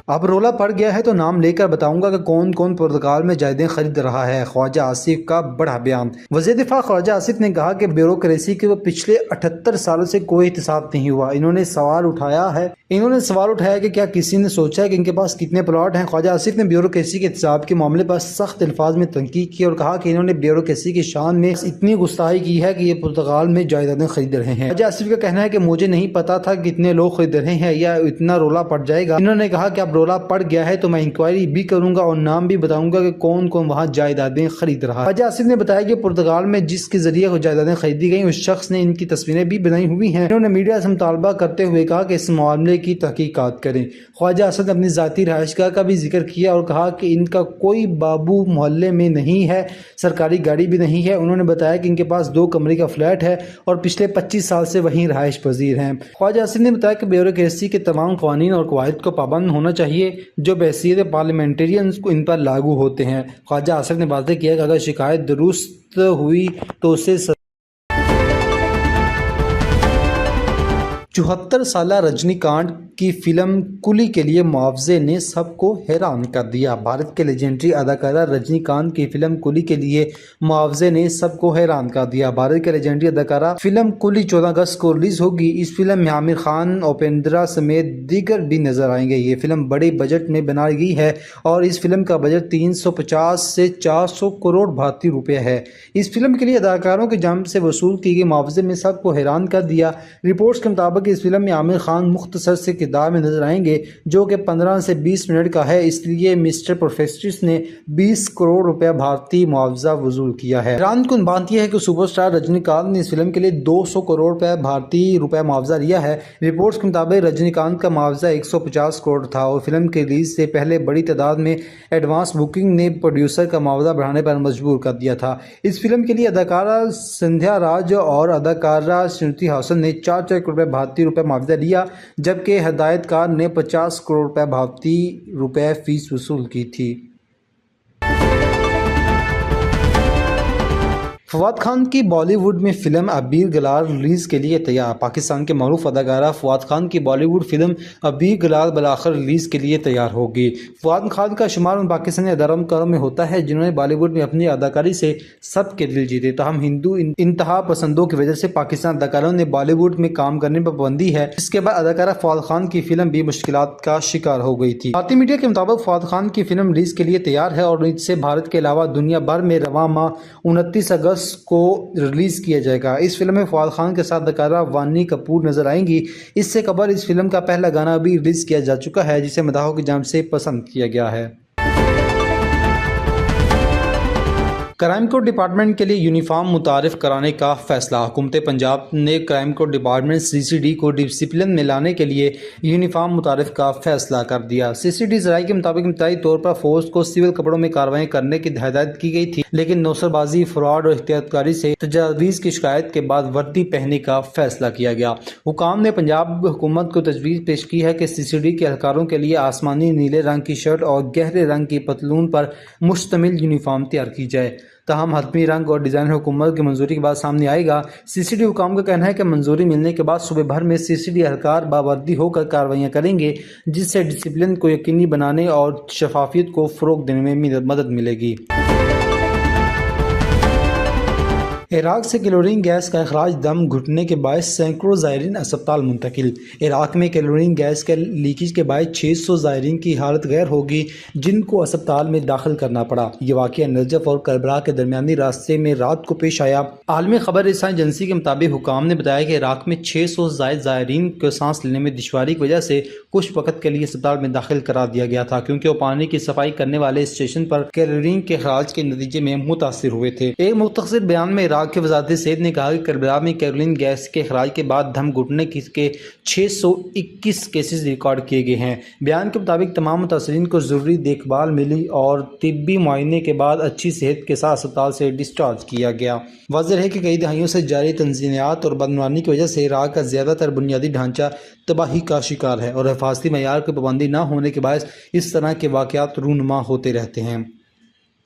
اب رولا پڑ گیا ہے تو نام لے کر بتاؤں گا کہ کون کون پرتگال میں جائیدادیں خرید رہا ہے، خواجہ آصف کا بڑا بیان۔ وزیر دفاع خواجہ آصف نے کہا کہ بیوروکریسی کے پچھلے 78 سالوں سے کوئی احتساب نہیں ہوا۔ انہوں نے سوال اٹھایا کہ کیا کسی نے سوچا ہے کہ ان کے پاس کتنے پلاٹ ہیں؟ خواجہ آصف نے بیوروکریسی کے احتساب کے معاملے پر سخت الفاظ میں تنقید کی اور کہا کہ انہوں نے بیوروکریسی کی شان میں اتنی گستاخی کی ہے کہ یہ پرتگال میں جائیدادیں خرید رہے ہیں۔ خواجہ آصف کا کہنا ہے کہ مجھے نہیں پتا تھا کہ کتنے لوگ خرید رہے ہیں یا اتنا رولا پڑ جائے گا۔ انہوں نے کہا کہ اب رولا پڑ گیا ہے تو میں انکوائری بھی کروں گا اور نام بھی بتاؤں گا کہ کون کون وہاں جائیدادیں خرید رہا ہے۔ خواجہ آصف نے بتایا کہ پرتگال میں جس کے ذریعے جائیدادیں خریدی گئیں اس شخص نے ان کی تصویریں بھی بنائی ہوئی ہیں۔ انہوں نے میڈیا سے مطالبہ کرتے ہوئے کہا کہ اس معاملے کی تحقیقات کریں۔ خواجہ آصف نے اپنی ذاتی رہائش گاہ کا بھی ذکر کیا اور کہا کہ ان کا کوئی بابو محلے میں نہیں ہے، سرکاری گاڑی بھی نہیں ہے۔ انہوں نے بتایا کہ ان کے پاس 2 کمرے کا فلیٹ ہے اور پچھلے 25 سال سے وہیں رہائش پذیر ہیں۔ خواجہ آصف نے بتایا کہ بیوروکریسی کے تمام قوانین اور قواعد کو پابند ہونا چاہیے جو بحیثیت پارلیمنٹرینز کو ان پر لاگو ہوتے ہیں۔ خواجہ آصف نے واضح کیا کہ اگر شکایت درست ہوئی تو اسے 74 سالہ رجنی کانت کی فلم کلی کے لیے معاوضے نے سب کو حیران کر دیا۔ بھارت کے لیجنڈری اداکارہ رجنی کانت کی فلم کلی کے لیے معاوضے نے سب کو حیران کر دیا۔ بھارت کے لیجنڈری اداکارہ فلم کلی 14 اگست کو ریلیز ہوگی۔ اس فلم میں عامر خان، اپیندرا سمیت دیگر بھی نظر آئیں گے۔ یہ فلم بڑے بجٹ میں بنائی گئی ہے اور اس فلم کا بجٹ 350 سے 400 کروڑ بھارتی روپے ہے۔ اس فلم کے لیے اداکاروں کی جانب سے وصول کی گئی معاوضے میں سب کو حیران کر دیا۔ رپورٹس کے مطابق اس فلم میں عامر خان مختصر سے کردار میں نظر آئیں گے جو کہ 15 سے 20 منٹ کا ہے، اس لیے مسٹر پروفیسرس نے 20 کروڑ روپے بھارتی معاوضہ وصول کیا ہے۔ حیران کن بات یہ ہے کہ سپر اسٹار رجنی کانت نے اس فلم کے لیے 200 کروڑ بھارتی روپے معاوضہ لیا ہے۔ رپورٹس کے مطابق رجنی کانت کا معاوضہ 150 کروڑ تھا اور فلم کے ریلیز سے پہلے بڑی تعداد میں ایڈوانس بکنگ نے پروڈیوسر کا معاوضہ بڑھانے پر مجبور کر دیا تھا۔ اس فلم کے لیے اداکارہ سندھیا راج اور اداکارہ شرتی ہاسن نے 4 کروڑ بھارتی روپے معاوضہ لیا جبکہ ہدایت کار نے 50 کروڑ روپے بھارتی روپے فیس وصول کی تھی۔ فواد خان کی بالی ووڈ میں فلم ابیر گلال ریلیز کے لیے تیار۔ پاکستان کے معروف اداکارہ فواد خان کی بالی ووڈ فلم ابیر گلال بالآخر ریلیز کے لیے تیار ہوگی۔ فواد خان کا شمار ان پاکستانی اداکاروں میں ہوتا ہے جنہوں نے بالی ووڈ میں اپنی اداکاری سے سب کے دل جیتے، تاہم ہندو انتہا پسندوں کی وجہ سے پاکستان اداکاروں نے بالی ووڈ میں کام کرنے پر پابندی ہے، جس کے بعد اداکارہ فواد خان کی فلم بھی مشکلات کا شکار ہو گئی تھی۔ بھارتی میڈیا کے مطابق فواد خان کی فلم ریلیز کے لیے تیار ہے اور اسے بھارت کے علاوہ دنیا بھر میں رواں ماہ 29 اگست کو ریلیز کیا جائے گا۔ اس فلم میں فواد خان کے ساتھ اداکارہ وانی کپور نظر آئیں گی۔ اس سے قبل اس فلم کا پہلا گانا بھی ریلیز کیا جا چکا ہے جسے مداحوں کی جانب سے پسند کیا گیا ہے۔ کرائم کوڈ ڈپارٹمنٹ کے لیے یونیفارم متعارف کرانے کا فیصلہ۔ حکومت پنجاب نے کرائم کوڈ ڈپارٹمنٹ CCD کو ڈسپلن میں لانے کے لیے یونیفارم متعارف کا فیصلہ کر دیا۔ CCD ذرائع کے مطابق ابتدائی طور پر فورس کو سول کپڑوں میں کارروائیاں کرنے کی ہدایت کی گئی تھی، لیکن نوسر بازی، فراڈ اور احتیاط کاری سے تجاویز کی شکایت کے بعد وردی پہننے کا فیصلہ کیا گیا۔ حکام نے پنجاب حکومت کو تجویز پیش کی ہے کہ CCD کے اہلکاروں کے لیے آسمانی نیلے رنگ کی شرٹ اور گہرے رنگ کی پتلون پر مشتمل یونیفارم تیار کی جائے، تاہم حتمی رنگ اور ڈیزائن حکومت کی منظوری کے بعد سامنے آئے گا۔ CCD حکام کا کہنا ہے کہ منظوری ملنے کے بعد صوبے بھر میں CCD اہلکار باوردی ہو کر کارروائیاں کریں گے، جس سے ڈسپلن کو یقینی بنانے اور شفافیت کو فروغ دینے میں مدد ملے گی۔ عراق سے کلورین گیس کا اخراج دم گھٹنے کے باعث سینکڑوں زائرین اسپتال منتقل۔ عراق میں کلورین گیس کے لیکیج کے باعث 600 زائرین کی حالت غیر ہوگی جن کو اسپتال میں داخل کرنا پڑا۔ یہ واقعہ نجف اور کربلا کے درمیانی راستے میں رات کو پیش آیا۔ عالمی خبر رساں ایجنسی کے مطابق حکام نے بتایا کہ عراق میں 600 زائد زائرین کو سانس لینے میں دشواری کی وجہ سے کچھ وقت کے لیے اسپتال میں داخل کرا دیا گیا تھا کیونکہ وہ پانی کی صفائی کرنے والے اسٹیشن پر کلورین کے اخراج کے نتیجے میں متاثر ہوئے تھے۔ ایک مختصر بیان میں عراق کی وزارت صحت نے کہا کہ کربلا میں کیرولین گیس کے اخراج کے بعد دم گھٹنے کے 621 کیسز ریکارڈ کیے گئے ہیں۔ بیان کے مطابق تمام متاثرین کو ضروری دیکھ بھال ملی اور طبی معائنے کے بعد اچھی صحت کے ساتھ اسپتال سے ڈسچارج کیا گیا۔ واضح ہے کہ کئی دہائیوں سے جاری تنازعات اور بدعنوانی کی وجہ سے عراق کا زیادہ تر بنیادی ڈھانچہ تباہی کا شکار ہے اور حفاظتی معیار کی پابندی نہ ہونے کے باعث اس طرح کے واقعات رونما ہوتے رہتے ہیں۔